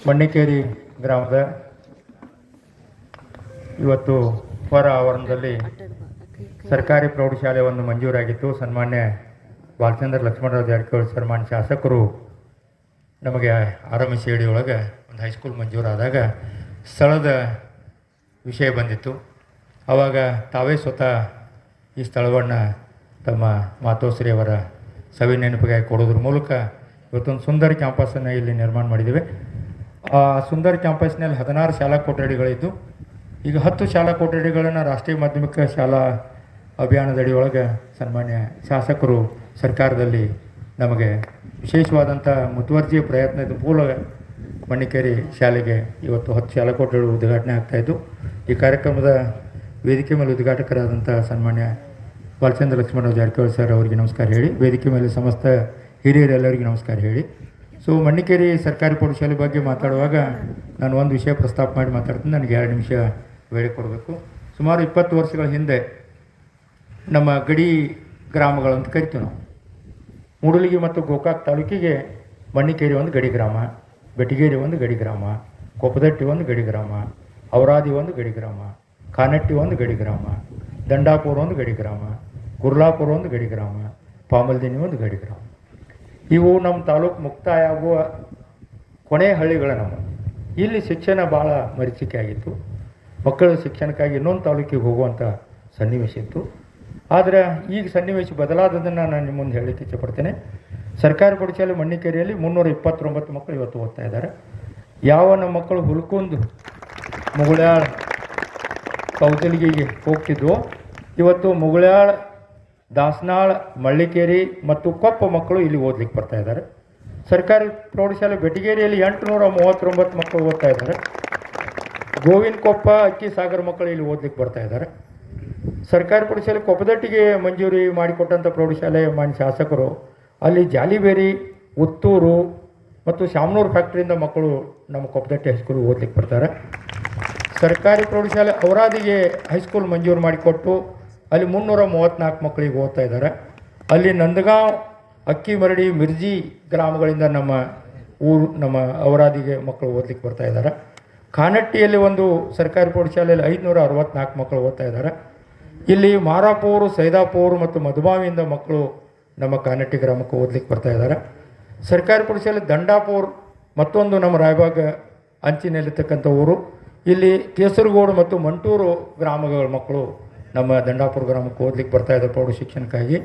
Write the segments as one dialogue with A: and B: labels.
A: ಮಣ್ಣಿಕೇರಿ ಗ್ರಾಮದ ಇವತ್ತು ಹೊರ ಆವರಣದಲ್ಲಿ ಸರ್ಕಾರಿ ಪ್ರೌಢಶಾಲೆ ಒಂದು ಮಂಜೂರಾಗಿತ್ತು. ಸನ್ಮಾನ್ಯ ಬಾಲಚಂದ್ರ ಲಕ್ಷ್ಮಣರಾವ್ ಜಾರಕಿಹೊಳಿ ಸನ್ಮಾನ್ಯ ಶಾಸಕರು ನಮಗೆ ಆರಂಭಿಸಿ ಒಳಗೆ ಒಂದು ಹೈಸ್ಕೂಲ್ ಮಂಜೂರಾದಾಗ ಸ್ಥಳದ ವಿಷಯ ಬಂದಿತ್ತು. ಆವಾಗ ತಾವೇ ಸ್ವತಃ ಈ ಸ್ಥಳವನ್ನು ತಮ್ಮ ಮಾತೋಶ್ರೀ ಅವರ ಸವಿ ನೆನಪಿಗೆ ಕೊಡೋದ್ರ ಮೂಲಕ ಇವತ್ತೊಂದು ಸುಂದರ ಕ್ಯಾಂಪಸನ್ನು ಇಲ್ಲಿ ನಿರ್ಮಾಣ ಮಾಡಿದ್ದೇವೆ. ಆ ಸುಂದರ ಕ್ಯಾಂಪಸ್ನಲ್ಲಿ 16 ಶಾಲಾ ಕೊಠಡಿಗಳಿದ್ದು ಈಗ 10 ಶಾಲಾ ಕೊಠಡಿಗಳನ್ನು ರಾಷ್ಟ್ರೀಯ ಮಾಧ್ಯಮಿಕ ಶಾಲಾ ಅಭಿಯಾನದಡಿಯೊಳಗೆ ಸನ್ಮಾನ್ಯ ಶಾಸಕರು ಸರ್ಕಾರದಲ್ಲಿ ನಮಗೆ ವಿಶೇಷವಾದಂಥ ಮುತುವರ್ಜಿಯ ಪ್ರಯತ್ನದ ಮೂಲಕ ಮಣ್ಣಿಕೇರಿ ಶಾಲೆಗೆ ಇವತ್ತು 10 ಶಾಲಾ ಕೊಠಡಿಗಳು ಉದ್ಘಾಟನೆ ಆಗ್ತಾಯಿದ್ದು. ಈ ಕಾರ್ಯಕ್ರಮದ ವೇದಿಕೆ ಮೇಲೆ ಉದ್ಘಾಟಕರಾದಂಥ ಸನ್ಮಾನ್ಯ ಬಾಲಚಂದ್ರ ಲಕ್ಷ್ಮಣರಾವ್ ಜಾರಕಿಹೊಳಿ ಸರ್ ಅವರಿಗೆ ನಮಸ್ಕಾರ ಹೇಳಿ, ವೇದಿಕೆ ಮೇಲೆ ಸಮಸ್ತ ಹಿರಿಯರೆಲ್ಲರಿಗೂ ನಮಸ್ಕಾರ ಹೇಳಿ. ಸೊ ಮಣ್ಣಿಕೇರಿ ಸರ್ಕಾರಿ ಪ್ರೌಢಶಾಲೆ ಬಗ್ಗೆ ಮಾತಾಡುವಾಗ ನಾನು ಒಂದು ವಿಷಯ ಪ್ರಸ್ತಾಪ ಮಾಡಿ ಮಾತಾಡ್ತೀನಿ. ನನಗೆ 2 ನಿಮಿಷ ವೇಳೆ ಕೊಡಬೇಕು. ಸುಮಾರು 20 ವರ್ಷಗಳ ಹಿಂದೆ ನಮ್ಮ ಗಡಿ ಗ್ರಾಮಗಳಂತ ಕರಿತೀವಿ ನಾವು. ಮೂಡಲಗಿ ಮತ್ತು ಗೋಕಾಕ್ ತಾಲೂಕಿಗೆ ಮಣ್ಣಿಕೇರಿ ಒಂದು ಗಡಿ ಗ್ರಾಮ, ಬೆಟಗೇರಿ ಒಂದು ಗಡಿ ಗ್ರಾಮ, ಕೊಪ್ಪದಟ್ಟಿ ಒಂದು ಗಡಿ ಗ್ರಾಮ, ಔರಾದಿ ಒಂದು ಗಡಿ ಗ್ರಾಮ, ಕಾನಟ್ಟಿ ಒಂದು ಗಡಿ ಗ್ರಾಮ, ದಂಡಾಪುರ ಒಂದು ಗಡಿ ಗ್ರಾಮ, ಗುರ್ಲಾಪುರ ಒಂದು ಗಡಿ ಗ್ರಾಮ, ಪಾಮಲ್ದಿನಿ ಒಂದು ಗಡಿ ಗ್ರಾಮ. ಇವು ನಮ್ಮ ತಾಲೂಕು ಮುಕ್ತಾಯ ಆಗುವ ಕೊನೆಯ ಹಳ್ಳಿಗಳ ನಮ್ಮ. ಇಲ್ಲಿ ಶಿಕ್ಷಣ ಭಾಳ ಮರೀಚಿಕೆ ಆಗಿತ್ತು. ಮಕ್ಕಳ ಶಿಕ್ಷಣಕ್ಕಾಗಿ ಇನ್ನೊಂದು ತಾಲೂಕಿಗೆ ಹೋಗುವಂಥ ಸನ್ನಿವೇಶ ಇತ್ತು. ಆದರೆ ಈಗ ಸನ್ನಿವೇಶ ಬದಲಾದದನ್ನು ನಾನು ನಿಮ್ಮ ಮುಂದೆ ಹೇಳಲಿಕ್ಕೆ ಇಚ್ಛೆಪಡ್ತೇನೆ. ಸರ್ಕಾರಿ ಪ್ರೌಢಶಾಲೆ ಮಣ್ಣಿಕೇರಿಯಲ್ಲಿ 329 ಮಕ್ಕಳು ಇವತ್ತು ಓದ್ತಾ ಇದ್ದಾರೆ. ಯಾವ ನಮ್ಮ ಮಕ್ಕಳು ಹುಲ್ಕುಂದು, ಮುಗುಳ್ಯಾಳ, ಕೌದಲಿಗೆಗೆ ಹೋಗ್ತಿದ್ವು, ಇವತ್ತು ಮುಗುಳ್ಯಾಳ, ದಾಸನಾಳ, ಮಳ್ಳಿಕೇರಿ ಮತ್ತು ಕೊಪ್ಪ ಮಕ್ಕಳು ಇಲ್ಲಿ ಓದ್ಲಿಕ್ಕೆ ಬರ್ತಾ ಇದ್ದಾರೆ. ಸರ್ಕಾರಿ ಪ್ರೌಢಶಾಲೆ ಬೆಟಗೇರಿಯಲ್ಲಿ 839 ಮಕ್ಕಳು ಓದ್ತಾ ಇದ್ದಾರೆ. ಗೋವಿನ ಕೊಪ್ಪ, ಅಕ್ಕಿ ಸಾಗರ ಮಕ್ಕಳು ಇಲ್ಲಿ ಓದ್ಲಿಕ್ಕೆ ಬರ್ತಾ ಇದ್ದಾರೆ. ಸರ್ಕಾರಿ ಪ್ರೌಢಶಾಲೆ ಕೊಪ್ಪದಟ್ಟಿಗೆ ಮಂಜೂರಿ ಮಾಡಿಕೊಟ್ಟಂಥ ಪ್ರೌಢಶಾಲೆ ಮಾನ್ಯ ಶಾಸಕರು ಅಲ್ಲಿ ಜಾಲಿಬೇರಿ, ಉತ್ತೂರು ಮತ್ತು ಶಾಮನೂರು ಫ್ಯಾಕ್ಟ್ರಿಯಿಂದ ಮಕ್ಕಳು ನಮ್ಮ ಕೊಪ್ಪದಟ್ಟಿ ಹೈಸ್ಕೂಲ್ ಓದ್ಲಿಕ್ಕೆ ಬರ್ತಾರೆ. ಸರ್ಕಾರಿ ಪ್ರೌಢಶಾಲೆ ಔರಾದಿಗೆ ಹೈಸ್ಕೂಲ್ ಮಂಜೂರು ಮಾಡಿಕೊಟ್ಟು ಅಲ್ಲಿ 334 ಮಕ್ಕಳಿಗೆ ಓದ್ತಾ ಇದ್ದಾರೆ. ಅಲ್ಲಿ ನಂದಗಾಂವ್, ಅಕ್ಕಿಮರಡಿ, ಮಿರ್ಜಿ ಗ್ರಾಮಗಳಿಂದ ನಮ್ಮ ಔರಾದಿಗೆ ಮಕ್ಕಳು ಓದ್ಲಿಕ್ಕೆ ಬರ್ತಾ ಇದ್ದಾರೆ. ಕಾನಟ್ಟಿಯಲ್ಲಿ ಒಂದು ಸರ್ಕಾರಿ ಪ್ರೌಢಶಾಲೆಯಲ್ಲಿ 564 ಮಕ್ಕಳು ಓದ್ತಾ ಇದ್ದಾರೆ. ಇಲ್ಲಿ ಮಾರಾಪುರ, ಸೈದಾಪುರ ಮತ್ತು ಮಧುಬಾವಿಯಿಂದ ಮಕ್ಕಳು ನಮ್ಮ ಕಾನಟ್ಟಿ ಗ್ರಾಮಕ್ಕೆ ಓದ್ಲಿಕ್ಕೆ ಬರ್ತಾ ಇದ್ದಾರೆ. ಸರ್ಕಾರಿ ಪ್ರೌಢಶಾಲೆ ದಂಡಾಪುರ ಮತ್ತೊಂದು ನಮ್ಮ ರಾಯಬಾಗ ಅಂಚಿನಲ್ಲಿರ್ತಕ್ಕಂಥ ಊರು. ಇಲ್ಲಿ ಕೇಸರಗೋಡು ಮತ್ತು ಮಂಟೂರು ಗ್ರಾಮಗಳ ಮಕ್ಕಳು ನಮ್ಮ ದಂಡಾಪುರ ಗ್ರಾಮಕ್ಕೆ ಓದ್ಲಿಕ್ಕೆ ಬರ್ತಾ ಇದ್ದಾರೆ ಪ್ರೌಢ ಶಿಕ್ಷಣಕ್ಕಾಗಿ.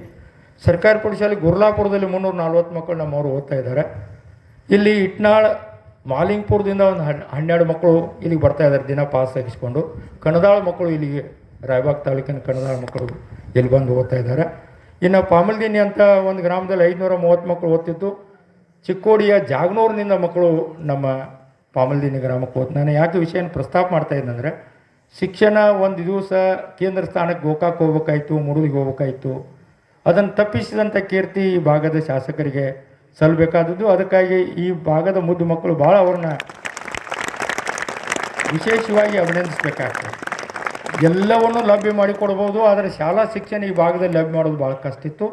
A: ಸರ್ಕಾರಿ ಪ್ರೌಢಶಾಲೆ ಗುರ್ಲಾಪುರದಲ್ಲಿ 340 ಮಕ್ಕಳು ನಮ್ಮವರು ಓದ್ತಾ ಇದ್ದಾರೆ. ಇಲ್ಲಿ ಇಟ್ನಾಳ್, ಮಾಲಿಂಗ್ಪುರದಿಂದ ಒಂದು 12 ಮಕ್ಕಳು ಇಲ್ಲಿಗೆ ಬರ್ತಾ ಇದ್ದಾರೆ ದಿನ ಪಾಸ್ ಹಾಕಿಸ್ಕೊಂಡು. ಕಣದಾಳ ಮಕ್ಕಳು ಇಲ್ಲಿಗೆ ರಾಯಬಾಗ್ ತಾಲೂಕಿನ ಕಣದಾಳ ಮಕ್ಕಳು ಇಲ್ಲಿ ಬಂದು ಓದ್ತಾ ಇದ್ದಾರೆ. ಇನ್ನು ಪಾಮಲ್ದಿನಿ ಅಂತ ಒಂದು ಗ್ರಾಮದಲ್ಲಿ 530 ಮಕ್ಕಳು ಓದ್ತಿದ್ದು. ಚಿಕ್ಕೋಡಿಯ ಜಾಗನೂರಿನಿಂದ ಮಕ್ಕಳು ನಮ್ಮ ಪಾಮಲ್ದಿನಿ ಗ್ರಾಮಕ್ಕೆ ಓದ್. ನಾನು ಯಾಕೆ ವಿಷಯನ ಪ್ರಸ್ತಾಪ ಮಾಡ್ತಾಯಿದ್ದಂದರೆ, ಶಿಕ್ಷಣ ಒಂದು ದಿವಸ ಕೇಂದ್ರ ಸ್ಥಾನಕ್ಕೆ ಗೋಕಾಕ್ ಹೋಗ್ಬೇಕಾಯ್ತು, ಮೂಡಲಿಗೆ ಹೋಗ್ಬೇಕಾಯ್ತು. ಅದನ್ನು ತಪ್ಪಿಸಿದಂಥ ಕೀರ್ತಿ ಈ ಭಾಗದ ಶಾಸಕರಿಗೆ ಸಲ್ಲಬೇಕಾದದ್ದು. ಅದಕ್ಕಾಗಿ ಈ ಭಾಗದ ಮುದ್ದು ಮಕ್ಕಳು ಭಾಳ ಅವ್ರನ್ನ ವಿಶೇಷವಾಗಿ ಅಭಿನಂದಿಸಬೇಕಾಗ್ತದೆ. ಎಲ್ಲವನ್ನೂ ಲಭ್ಯ ಮಾಡಿಕೊಡ್ಬೋದು, ಆದರೆ ಶಾಲಾ ಶಿಕ್ಷಣ ಈ ಭಾಗದಲ್ಲಿ ಲಭ್ಯ ಮಾಡೋದು ಭಾಳ ಕಷ್ಟ ಇತ್ತು.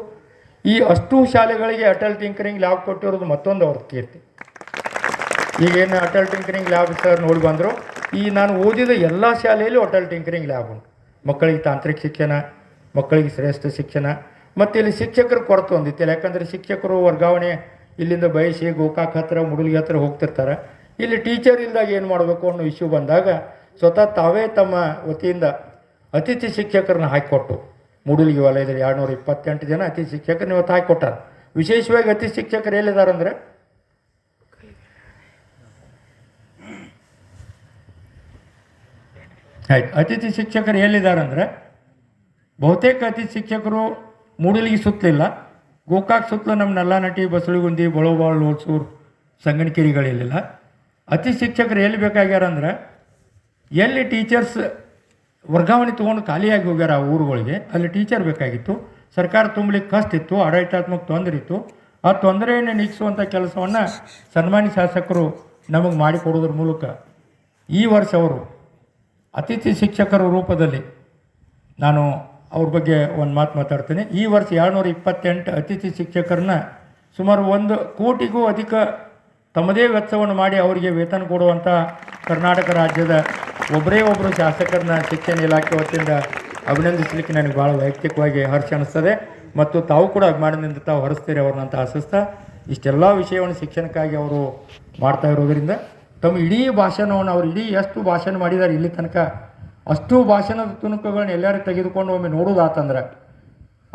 A: ಈ ಅಷ್ಟು ಶಾಲೆಗಳಿಗೆ ಅಟಲ್ ಟಿಂಕರಿಂಗ್ ಲ್ಯಾಬ್ ಕೊಟ್ಟಿರೋದು ಮತ್ತೊಂದು ಅವ್ರ ಕೀರ್ತಿ. ಈಗೇನು ಅಟಲ್ ಟಿಂಕರಿಂಗ್ ಲ್ಯಾಬ್ ಸರ್ ನೋಡಿ ಬಂದರು. ಈ ನಾನು ಓದಿದ ಎಲ್ಲ ಶಾಲೆಯಲ್ಲೂ ಅಟಲ್ ಟಿಂಕರಿಂಗ್ ಲ್ಯಾಬ್ ಉಂಟು. ಮಕ್ಕಳಿಗೆ ತಾಂತ್ರಿಕ ಶಿಕ್ಷಣ, ಮಕ್ಕಳಿಗೆ ಶ್ರೇಷ್ಠ ಶಿಕ್ಷಣ, ಮತ್ತು ಇಲ್ಲಿ ಶಿಕ್ಷಕರ ಕೊರತೆ ಹೊಂದಿತ್ತಿಲ್ಲ. ಯಾಕಂದರೆ ಶಿಕ್ಷಕರು ವರ್ಗಾವಣೆ ಇಲ್ಲಿಂದ ಬಯಸಿ ಗೋಕಾಕ್ ಹತ್ತಿರ, ಮುಡುಲ್ಗಿ ಹತ್ತಿರ ಹೋಗ್ತಿರ್ತಾರೆ. ಇಲ್ಲಿ ಟೀಚರ್ ಇಲ್ದಾಗ ಏನು ಮಾಡಬೇಕು ಅನ್ನೋ ಇಶ್ಯೂ ಬಂದಾಗ ಸ್ವತಃ ತಾವೇ ತಮ್ಮ ವತಿಯಿಂದ ಅತಿಥಿ ಶಿಕ್ಷಕರನ್ನ ಹಾಕಿಕೊಟ್ಟು ಮೂಡಲಗಿ ವಲಯದಲ್ಲಿ 228 ಜನ ಅತಿಥಿ ಶಿಕ್ಷಕರನ್ನ ಇವತ್ತು ಹಾಕಿಕೊಟ್ಟಾರೆ. ವಿಶೇಷವಾಗಿ ಅತಿಥಿ ಶಿಕ್ಷಕರು ಎಲ್ಲಿದ್ದಾರಂದರೆ ಅತಿಥಿ ಶಿಕ್ಷಕರು ಎಲ್ಲಿದ್ದಾರಂದರೆ ಬಹುತೇಕ ಅತಿಥಿ ಶಿಕ್ಷಕರು ಮೂಡಲಗಿ ಸುತ್ತಲಿಲ್ಲ, ಗೋಕಾಕ್ ಸುತ್ತಲೂ ನಮ್ಮ ನಲ್ಲಾನಟ್ಟಿ, ಬಸಳಿಗುಂದಿ, ಬಳೋಬಾಳ್, ಲೋಲ್ಸೂರು, ಸಂಗನಕೆರೆಗಳಿಲ್ಲ. ಅತಿಥಿ ಶಿಕ್ಷಕರು ಎಲ್ಲಿ ಬೇಕಾಗ್ಯಾರಂದ್ರೆ ಎಲ್ಲಿ ಟೀಚರ್ಸ್ ವರ್ಗಾವಣೆ ತೊಗೊಂಡು ಖಾಲಿಯಾಗಿ ಹೋಗ್ಯಾರ ಆ ಊರುಗಳಿಗೆ, ಅಲ್ಲಿ ಟೀಚರ್ ಬೇಕಾಗಿತ್ತು. ಸರ್ಕಾರ ತುಂಬಲಿಕ್ಕೆ ಕಷ್ಟ ಇತ್ತು, ಆಡಳಿತಾತ್ಮಕ ತೊಂದರೆ ಇತ್ತು. ಆ ತೊಂದರೆಯನ್ನು ನೀಗಿಸುವಂಥ ಕೆಲಸವನ್ನು ಸನ್ಮಾನ್ಯ ಶಾಸಕರು ನಮಗೆ ಮಾಡಿಕೊಡೋದ್ರ ಮೂಲಕ ಈ ವರ್ಷ ಅವರು ಅತಿಥಿ ಶಿಕ್ಷಕರ ರೂಪದಲ್ಲಿ ನಾನು ಅವ್ರ ಬಗ್ಗೆ ಒಂದು ಮಾತು ಮಾತಾಡ್ತೀನಿ. ಈ ವರ್ಷ 228 ಅತಿಥಿ ಶಿಕ್ಷಕರನ್ನ ಸುಮಾರು 1 ಕೋಟಿಗೂ ಅಧಿಕ ತಮ್ಮದೇ ವೆಚ್ಚವನ್ನು ಮಾಡಿ ಅವರಿಗೆ ವೇತನ ಕೊಡುವಂಥ ಕರ್ನಾಟಕ ರಾಜ್ಯದ ಒಬ್ಬರು ಶಾಸಕರನ್ನ ಶಿಕ್ಷಣ ಇಲಾಖೆ ವತಿಯಿಂದ ಅಭಿನಂದಿಸಲಿಕ್ಕೆ ನನಗೆ ಭಾಳ ವೈಯಕ್ತಿಕವಾಗಿ ಹರ್ಷ ಅನ್ನಿಸ್ತದೆ ಮತ್ತು ತಾವು ಕೂಡ ಅಭಿಮಾನದಿಂದ ತಾವು ಹೊರಿಸ್ತೀರಿ ಅವ್ರನ್ನ ಅಂತ ಆಶಿಸ್ತಾ, ಇಷ್ಟೆಲ್ಲ ವಿಷಯವನ್ನು ಶಿಕ್ಷಣಕ್ಕಾಗಿ ಅವರು ಮಾಡ್ತಾ ಇರೋದರಿಂದ ತಮ್ಮ ಇಡೀ ಭಾಷಣವನ್ನು ಅವ್ರು ಎಷ್ಟು ಭಾಷಣ ಮಾಡಿದ್ದಾರೆ ಇಲ್ಲಿ ತನಕ ಅಷ್ಟು ಭಾಷಣದ ತುಣುಕುಗಳನ್ನ ಎಲ್ಲರೂ ತೆಗೆದುಕೊಂಡು ಒಮ್ಮೆ ನೋಡೋದಾತಂದ್ರೆ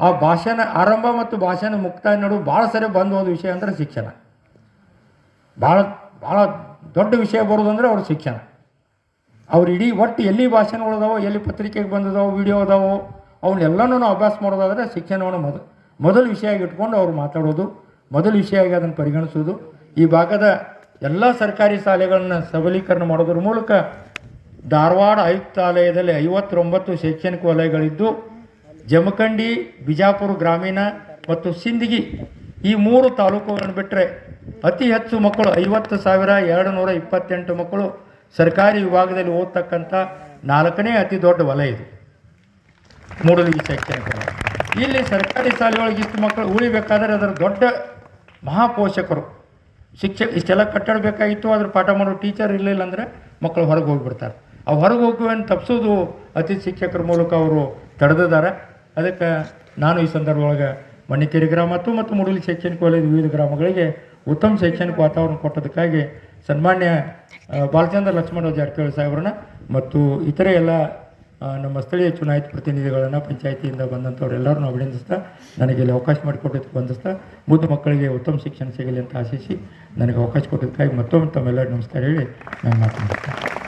A: ಆ ಭಾಷಣ ಆರಂಭ ಮತ್ತು ಭಾಷಣ ಮುಕ್ತಾಯ ನಡುವೆ ಭಾಳ ಸರಿ ಬಂದು ಹೋದ ವಿಷಯ ಅಂದರೆ ಶಿಕ್ಷಣ. ಭಾಳ ಭಾಳ ದೊಡ್ಡ ವಿಷಯ ಬರೋದಂದ್ರೆ ಅವ್ರ ಶಿಕ್ಷಣ. ಅವ್ರು ಇಡೀ ಒಟ್ಟು ಎಲ್ಲಿ ಭಾಷಣಗಳದಾವೋ, ಎಲ್ಲಿ ಪತ್ರಿಕೆಗೆ ಬಂದದಾವೋ, ವಿಡಿಯೋ ಅದಾವೋ ಅವನ್ನೆಲ್ಲನೂ ನಾವು ಅಭ್ಯಾಸ ಮಾಡೋದಾದರೆ ಶಿಕ್ಷಣವನ್ನು ಮೊದಲು ವಿಷಯವಾಗಿ ಇಟ್ಕೊಂಡು ಅವ್ರು ಮಾತಾಡೋದು, ಮೊದಲು ವಿಷಯವಾಗಿ ಅದನ್ನು ಪರಿಗಣಿಸೋದು. ಈ ಭಾಗದ ಎಲ್ಲ ಸರ್ಕಾರಿ ಶಾಲೆಗಳನ್ನು ಸಬಲೀಕರಣ ಮಾಡೋದ್ರ ಮೂಲಕ ಧಾರವಾಡ ಆಯುಕ್ತಾಲಯದಲ್ಲಿ 59 ಶೈಕ್ಷಣಿಕ ವಲಯಗಳಿದ್ದು ಜಮಖಂಡಿ, ಬಿಜಾಪುರ ಗ್ರಾಮೀಣ ಮತ್ತು ಸಿಂದಗಿ ಈ 3 ತಾಲೂಕುಗಳನ್ನು ಬಿಟ್ಟರೆ ಅತಿ ಹೆಚ್ಚು ಮಕ್ಕಳು 50,228 ಮಕ್ಕಳು ಸರ್ಕಾರಿ ವಿಭಾಗದಲ್ಲಿ ಓದ್ತಕ್ಕಂಥ 4ನೇ ಅತಿ ದೊಡ್ಡ ವಲಯ ಇದು ಮೂಡಲಗಿ ಶೈಕ್ಷಣಿಕ ವಲಯ. ಇಲ್ಲಿ ಸರ್ಕಾರಿ ಶಾಲೆಯೊಳಗೆ ಇಷ್ಟು ಮಕ್ಕಳು ಉಳಿಬೇಕಾದ್ರೆ ಅದರ ದೊಡ್ಡ ಮಹಾಪೋಷಕರು ಇಷ್ಟೆಲ್ಲ ಕಟ್ಟಡ ಬೇಕಾಗಿತ್ತು, ಅದ್ರ ಪಾಠ ಮಾಡೋ ಟೀಚರ್ ಇರಲಿಲ್ಲ ಅಂದರೆ ಮಕ್ಕಳು ಹೊರಗೆ ಹೋಗಿಬಿಡ್ತಾರೆ. ಆ ಹೊರಗೆ ಹೋಗುವನ್ನು ತಪ್ಪಿಸೋದು ಅತಿಥಿ ಶಿಕ್ಷಕರ ಮೂಲಕ ಅವರು ತಡೆದಿದ್ದಾರೆ. ಅದಕ್ಕೆ ನಾನು ಈ ಸಂದರ್ಭದೊಳಗೆ ಮಣ್ಣಿಕೇರಿ ಗ್ರಾಮ ಮತ್ತು ಮೂಡಲಗಿ ಶೈಕ್ಷಣಿಕ ವಲಯದ ವಿವಿಧ ಗ್ರಾಮಗಳಿಗೆ ಉತ್ತಮ ಶೈಕ್ಷಣಿಕ ವಾತಾವರಣ ಕೊಟ್ಟದಕ್ಕಾಗಿ ಸನ್ಮಾನ್ಯ ಬಾಲಚಂದ್ರ ಲಕ್ಷ್ಮಣರಾವ್ ಜಾರಕಿಹೊಳಿ ಸಾಹೇಬ್ರನ್ನ ಮತ್ತು ಇತರೆ ಎಲ್ಲ ನಮ್ಮ ಸ್ಥಳೀಯ ಚುನಾಯಿತ ಪ್ರತಿನಿಧಿಗಳನ್ನು ಪಂಚಾಯಿತಿಯಿಂದ ಬಂದಂಥವ್ರೆಲ್ಲರನ್ನು ಅಭಿನಂದಿಸ್ತಾ, ನನಗೆ ಇಲ್ಲಿ ಅವಕಾಶ ಮಾಡಿಕೊಟ್ಟಿದ್ದಕ್ಕೆ ಬಂದಿಸ್ತಾ, ಮುದ್ದು ಮಕ್ಕಳಿಗೆ ಉತ್ತಮ ಶಿಕ್ಷಣ ಸಿಗಲಿ ಅಂತ ಆಶಿಸಿ ನನಗೆ ಅವಕಾಶ ಕೊಟ್ಟಿದ್ದಕ್ಕಾಗಿ ಮತ್ತೊಮ್ಮೆ ತಮ್ಮೆಲ್ಲರೂ ನಮಸ್ಕಾರ ಹೇಳಿ ನಾನು ಮಾತನಾಡ್ತೀನಿ.